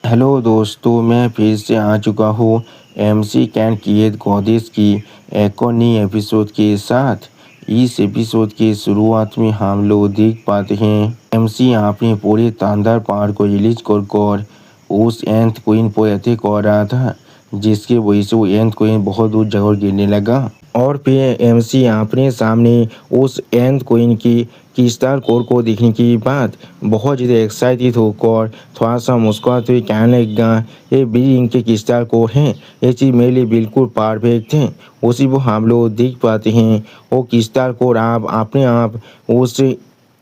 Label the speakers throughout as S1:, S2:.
S1: Hello दोस्तों, मैं फिर से आ चुका हूँ एमसी कैन किएत गौदेश की एक और नई एपिसोड के साथ। इस एपिसोड के शुरुआत में हम लोग देख पाते हैं एमसी अपने पूरे शानदार पावर को रिलीज कर उस एंथ क्वीन पर अटैक कर रहा था, जिसकी वजह से वो एंथ क्वीन बहुत दूर जगह गिरने लगा। और फिर एमसी अपने सामने उस एंथ क्वीन की क्रिस्टल कोर को देखने के बाद बहुत ज़्यादा एक्साइटेड होकर थोड़ा सा मुस्कुराते हुए कहने लगा, ये भी इनके क्रिस्टल कोर हैं, ये चीज़ मेरे लिए बिल्कुल परफेक्ट है। उसी वो हम लोग देख पाते हैं वो क्रिस्टल कोर आप अपने आप उस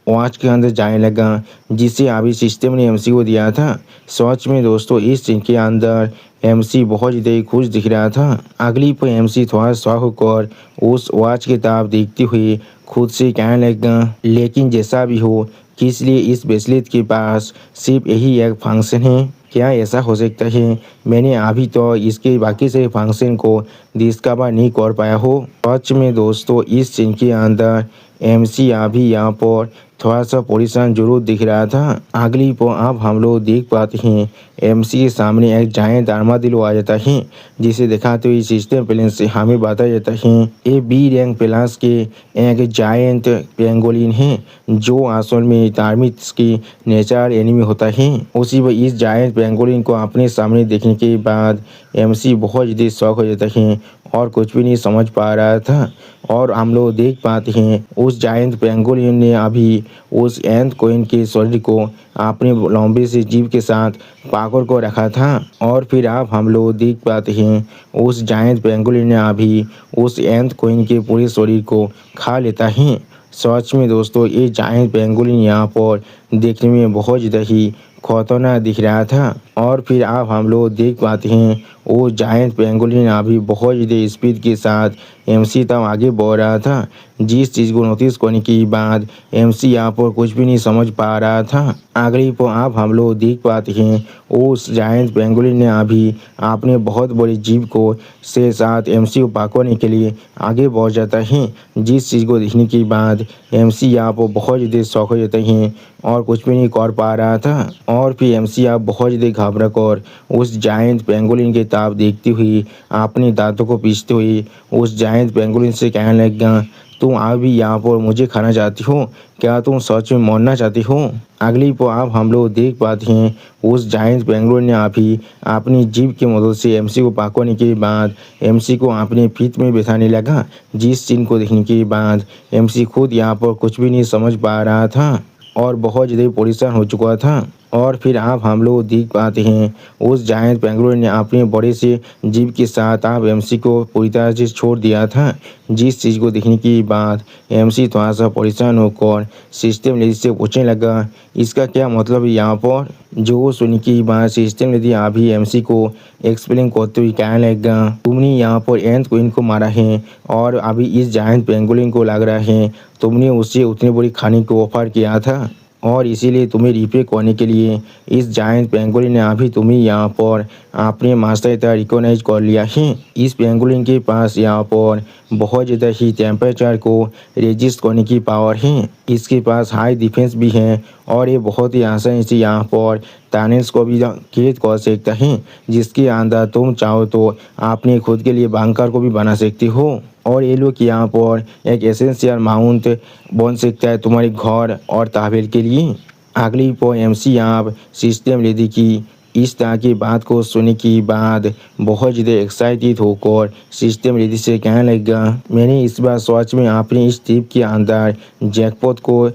S1: वॉच के अंदर जाने लगा, जिसे अभी सिस्टम ने एमसी को दिया था। सच में दोस्तों, इस सीन के अंदर एमसी बहुत ज़्यादा खुश दिख रहा था। अगली पर एमसी थोड़ा शौक होकर उस वॉच की तरफ देखते हुए खुद से कहने लगा, लेकिन जैसा भी हो, किस लिए इस ब्रेसलेट के पास सिर्फ यही एक फंक्शन है? क्या ऐसा हो सकता है मैंने अभी तो इसके बाकी से फंक्शन को डिस्कवर नहीं कर पाया हो? सच में दोस्तों, इस सीन के अंदर एमसी अभी यहाँ पर थोड़ा सा परेशान जरूर दिख रहा था। अगली पर अब हम लोग देख पाते हैं एमसी के सामने एक जायंट आर्माडिलो आ जाता है, जिसे दिखाते हुए सिस्टम प्लेन से हमें बताया जाता है ये बी रैंक प्लस के एक जायंट पेंगोलिन है, जो असल में टार्मिट्स की नेचर एनिमी होता है। उसी पर इस जायंट पेंगोलिन को अपने सामने देखने के बाद एमसी बहुत ज़्यादा शौक हो जाता है और कुछ भी नहीं समझ पा रहा था। और हम लोग देख पाते हैं उस जायंट पेंगोलिन ने अभी उस एंथ क्वीन के शरीर को अपने लंबे से जीभ के साथ पाकर को रखा था। और फिर आप हम लोग देख पाते हैं उस जायंट पेंगोलिन ने अभी उस एंथ क्वीन के पूरे शरीर को खा लेता है। सच में दोस्तों, ये जायंट पेंगोलिन यहाँ पर देखने में बहुत ज़्यादा ही खतरनाक दिख रहा था। और फिर आप हम लोग देख पाते हैं वो जायंट पेंगोलिन अभी बहुत ज़्यादा स्पीड के साथ एमसी तक आगे बढ़ रहा था, जिस चीज़ को नोटिस करने के बाद एमसी यहाँ पर कुछ भी नहीं समझ पा रहा था। अगली पर आप हम लोग देख पाते हैं उस जायंट पेंगोलिन ने अभी अपने बहुत बड़ी जीभ को से साथ एमसी को पकड़ने के लिए आगे बढ़ जाता है, जिस चीज़ को देखने के बाद एमसी यहाँ पर बहुत ज़्यादा शौक हो जाते हैं और कुछ भी नहीं कर पा रहा था। और फिर एमसी आप बहुत ज़्यादा घबरा कर उस जायंट पेंगोलिन के ताप देखती हुई अपने दांतों को पीसते हुए उस जायंट पेंगोलिन से कहने लगा, तुम अभी यहाँ पर मुझे खाना चाहती हो? क्या तुम सच में मरना चाहती हो? अगली पर आप हम लोग देख पाते हैं उस जायंट पेंगोलिन ने अभी अपनी जीभ की मदद से एमसी को पकड़ने के बाद एमसी को अपने फीट में बैठाने लगा, जिस सीन को देखने के बाद एमसी खुद यहाँ पर कुछ भी नहीं समझ पा रहा था और बहुत ज़्यादा परेशान हो चुका था। और फिर आप हम लोग देख पाते हैं उस जायंट पेंगोलिन ने अपने बड़े से जीभ के साथ आप एमसी को पूरी तरह से छोड़ दिया था, जिस चीज़ को देखने के बाद एमसी थोड़ा सा परेशान होकर सिस्टम लेडी से पूछने लगा, इसका क्या मतलब है यहाँ पर? जो सुनने की बात सिस्टम लेडी अभी एमसी को एक्सप्लेन करते हुए कहने लगा, तुमने यहाँ पर एंथ क्वीन को मारा है और अभी इस जायंट पेंगोलिन को लग रहा है तुमने उससे उतनी बड़ी खाने को ऑफर किया था और इसीलिए तुम्हें रिप्ले करने के लिए इस जायंट पेंगोलिन ने अभी तुम्हें यहाँ पर अपने मास्टर तरह रिकॉग्नाइज कर लिया है। इस पेंगोलिन के पास यहाँ पर बहुत ज़्यादा ही टेम्परेचर को रेजिस्ट करने की पावर है। इसके पास हाई डिफेंस भी है और ये बहुत ही आसानी से यहाँ पर टानेल्स को भी क्रिएट कर सकता है, जिसके अंदर तुम चाहो तो अपने खुद के लिए बंकर को भी बना सकते हो और ये लोग यहाँ पर एक एसेंशियल माउंट बन सकता है तुम्हारे घर और तहवील के लिए। अगली पर एमसी आप सिस्टम लेडी की इस तरह की बात को सुनने के बाद बहुत ज़्यादा एक्साइटेड होकर सिस्टम लेडी से कहने लगा, मैंने इस बार सच में अपने इस ट्रिप के अंदर जैकपॉट को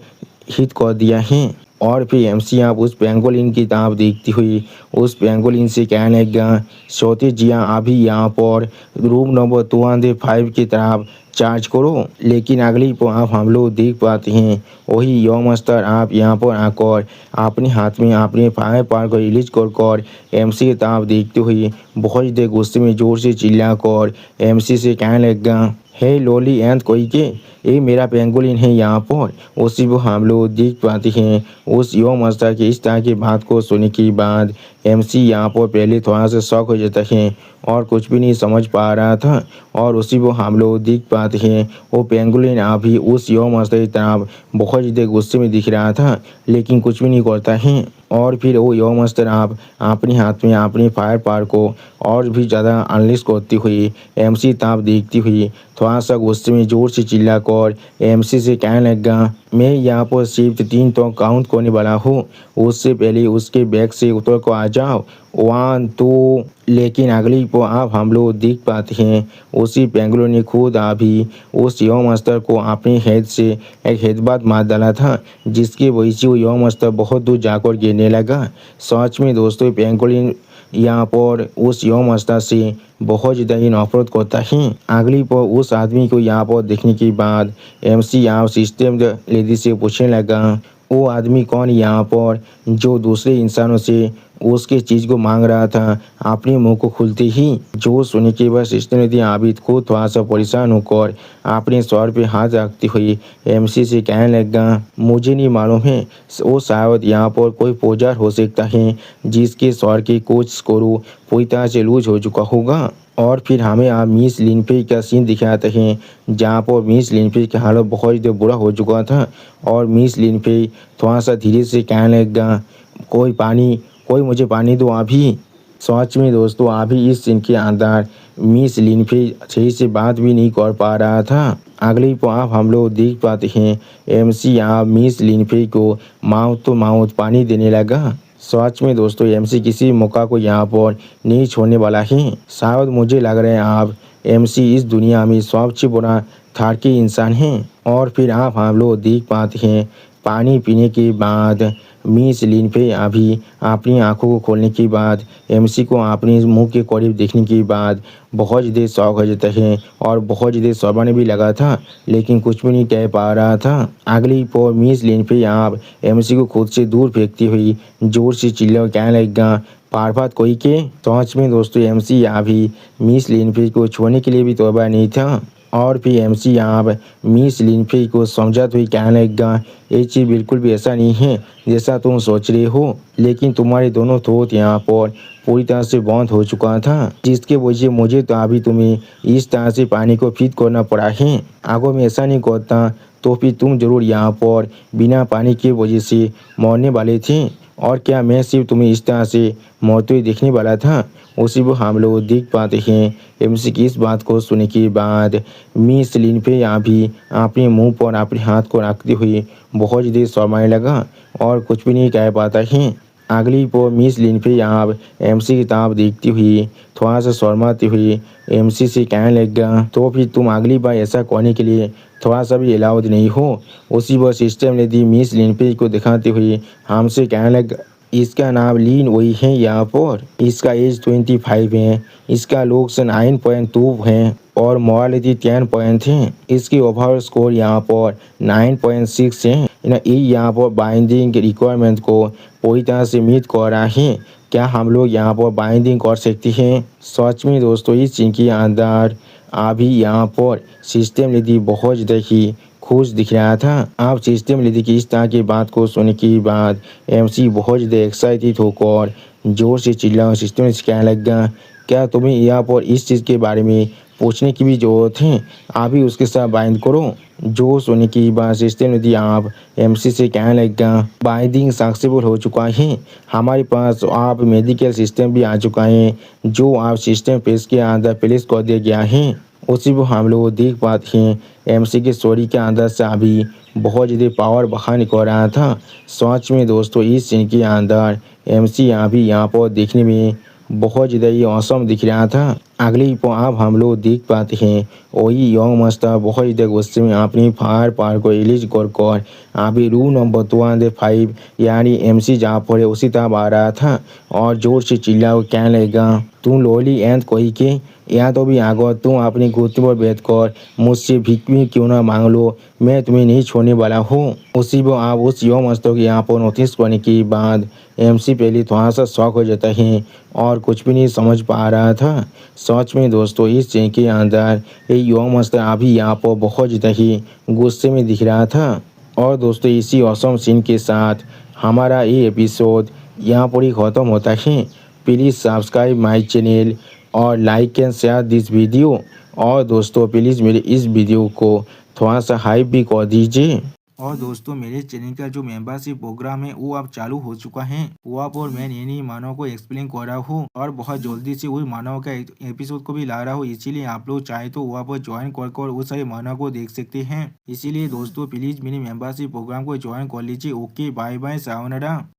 S1: हिट कर दिया है। और फिर एमसी आप उस पेंगोलिन की तरफ देखती हुई उस पेंगोलिन से कहने लगा, सोते जिया अभी यहाँ पर रूम नंबर 205 की तरफ चार्ज करो। लेकिन अगली पर आप हम लोग देख पाते हैं वही योमस्टर आप यहाँ पर आकर अपने हाथ में अपने फायर पावर को रिलीज कर एमसी की तरफ देखते हुए बहुत ज़्यादा गुस्से में ज़ोर से चिल्ला कर एमसी से कहने लगा, हे लोली एंथ कोई के, ये मेरा पेंगोलिन है यहाँ पर। उसी को हम लोग देख पाते हैं उस योमस्टर की इस तरह की बात को सुनने के बाद एमसी यहाँ पर पहले थोड़ा सा शॉक हो जाता है और कुछ भी नहीं समझ पा रहा था। और उसी को हम लोग देख पाते हैं वो पेंगोलिन अभी उस योमस्टर की तरफ बहुत ज़्यादा गुस्से में दिख रहा था, लेकिन कुछ भी नहीं करता है। और फिर वो यो मास्टर आप अपने हाथ में अपनी फायर पावर को और भी ज़्यादा अनलिस्ट करती हुई एमसी ताप देखती हुई थोड़ा सा गुस्से में जोर से चिल्ला कर एमसी से कहने लगा, मैं यहाँ पर सिर्फ 3 तो काउंट करने वाला हूँ, उससे पहले उसके बैग से उतर कर आ जाओ। 1 2। लेकिन अगली को आप हम लोग देख पाते हैं उसी बेंगलोर ने खुद अभी उस यो मास्टर को अपने हेड से एक हेडबात मार डाला था, जिसकी वजह से वो यो मास्टर बहुत दूर जाकर गिरने लगा। सच में दोस्तों बेंगलोर यहाँ पर उस यो मास्टर से बहुत ज़्यादा ही नफरत करता है। अगली पर उस आदमी को यहाँ पर देखने के बाद एमसी यहाँ सिस्टम लेडी से पूछने लगा, वो आदमी कौन यहाँ पर जो दूसरे इंसानों से उसके चीज़ को मांग रहा था। अपने मुंह को खुलते ही जो सुनने के बाद सिस्टम लेडी आबिद खुद थोड़ा सा परेशान होकर अपने सर पे हाथ रखती हुई एमसी से कहने लगा, मुझे नहीं मालूम है, वो शायद यहाँ पर कोई पोजार हो सकता है जिसके सर के कुछ स्क्रू पूरी तरह से लूज हो चुका होगा। और फिर हमें आप मिस लिनफे का सीन दिखाते हैं जहाँ पर मिस लिनफे की हालत बहुत ज़्यादा बुरा हो चुका था और मिस लिनफे थोड़ा सा धीरे से कहने लगा, कोई मुझे पानी दो अभी। सच में दोस्तों अभी इस सीन के अंदर मिस लिनफे सही से बात भी नहीं कर पा रहा था। अगली पर आप हम लोग देख पाते हैं एमसी यहाँ मिस लिनफे को माउथ तो माउथ पानी देने लगा। सच में दोस्तों एमसी किसी मौका को यहाँ पर नहीं छोड़ने वाला है। शायद मुझे लग रहा है आप एमसी इस दुनिया में सबसे बड़ा थारकी इंसान हैं। और फिर आप हम लोग देख पाते हैं पानी पीने के बाद मिस लिनफे अभी अपनी आंखों को खोलने के बाद एमसी को अपने मुंह के करीब देखने के बाद बहुत ज़्यादा शौक हो जाता है और बहुत ज़्यादा शर्माने भी लगा था, लेकिन कुछ भी नहीं कह पा रहा था। अगली पर मिस लिनफे आप एमसी को खुद से दूर फेंकती हुई जोर से चिल्ला कहने लगा, पार्वत कोई के। सच में दोस्तों एमसी अभी मिस लिनफे को छोड़ने के लिए भी तौबा नहीं था। और फिर एमसी यहाँ मिस लिनफे को समझाते हुए कहने लगा, ये चीज़ बिल्कुल भी ऐसा नहीं है जैसा तुम सोच रहे हो, लेकिन तुम्हारे दोनों थ्रोट यहाँ पर पूरी तरह से बंद हो चुका था, जिसके वजह से मुझे तो अभी तुम्हें इस तरह से पानी को फीड करना पड़ा है। अगर मैं ऐसा नहीं करता तो फिर तुम जरूर यहाँ पर बिना पानी की वजह से मरने वाले थे। और क्या मैं सिर्फ तुम्हें इस तरह से मरते हुए देखने वाला था। उसी को हम लोग देख पाते हैं एमसी की इस बात को सुनने के बाद मिस लिनफे यहाँ भी अपने मुंह पर अपने हाथ को रखते हुए बहुत ज़्यादा शर्माने लगा और कुछ भी नहीं कह पाता है। अगली पर मिस लिनफे यहाँ एमसी की किताब देखती हुई थोड़ा सा शर्माती हुई एमसी से कहने लगा, तो फिर तुम अगली बार ऐसा करने के लिए थोड़ा सा भी अलाउड नहीं हो। उसी पर सिस्टम ने दी मिस लिनफे को दिखाते हुए हमसे कहने लगा, इसका नाम लीन वही है यहाँ पर, इसका एज 25 है, इसका लुक्स 9.2 है और मोरालिटी 10 पॉइंट है, इसकी ओवरऑल स्कोर यहाँ पर 9.6 है। ये यहाँ पर बाइंडिंग रिक्वायरमेंट को पूरी तरह से मीट कर रहा है। क्या हम लोग यहाँ पर बाइंडिंग कर सकते हैं। सच में दोस्तों इस चीज़ के अंदर अभी यहाँ पर सिस्टम लेडी बहुत ज़्यादा ही खुश दिख रहा था। आप सिस्टम लेडी की इस तरह की बात को सुनने के बाद एमसी बहुत ज़्यादा एक्साइटेड होकर जोर से चिल्ला सिस्टम से कहने लगा, क्या तुम्हें यहाँ पर इस चीज़ के बारे में पूछने की भी ज़रूरत है, अभी उसके साथ बाइंड करो। जो सुनने की बात सिस्टम लेडी आप एमसी से कहने लगा, बाइंडिंग सक्सेसफुल हो चुका है, हमारे पास आप मेडिकल सिस्टम भी आ चुका है जो आप सिस्टम पेज के अंदर प्लेस कर दिया गया है। उसी को हम लोग देख पाते हैं एमसी के स्टोरी के अंदर से अभी बहुत ज़्यादा पावर बाहर निकल रहा था। सच में दोस्तों इस सीन के अंदर एमसी अभी यहाँ पर देखने में बहुत ज़्यादा ही औसम दिख रहा था। अगली पर आप हम लोग देख पाते हैं वही यंग मास्टर बहुत ज़्यादा गुस्से में अपनी फायर पार को रिलीज कर अभी रूम नंबर 205 यानी एमसी जहाँ पर है उसी तरफ आ रहा था और जोर से चिल्ला कहने लगा, तुम लोली एंड कोई के यहाँ तो भी आगो, तुम अपनी घुटने पर बैठ कर मुझसे भीख भी क्यों ना मांग लो, मैं तुम्हें नहीं छोड़ने वाला हूँ। उसी को आप उस यंग मास्टर के यहाँ पर नोटिस करने के बाद एमसी पहले थोड़ा सा शौक हो जाता है और कुछ भी नहीं समझ पा रहा था। सच में दोस्तों इस चीज़ के अंदर ये यंग मास्टर अभी यहाँ पर बहुत ज़्यादा ही गुस्से में दिख रहा था। और दोस्तों इसी औसम सीन के साथ हमारा ये एपिसोड यहाँ पर ही ख़त्म होता है। प्लीज़ सब्सक्राइब माय चैनल और like and share this video. और दोस्तों प्लीज़ मेरे इस वीडियो को थोड़ा सा हाइप भी कर दीजिए। और दोस्तों मेरे चैनल का जो मेंबरशिप प्रोग्राम है वो अब चालू हो चुका है। वो आप और मैं नई नई मानव को एक्सप्लेन कर रहा हूँ और बहुत जल्दी से वही मानव का एपिसोड को भी ला रहा हूँ। इसीलिए आप लोग चाहे तो वो आप ज्वाइन कर उस सारे मानव को देख सकते हैं। इसीलिए दोस्तों प्लीज मेरी मेंबरशिप प्रोग्राम को ज्वाइन कर लीजिए। Okay bye bye सावनारा।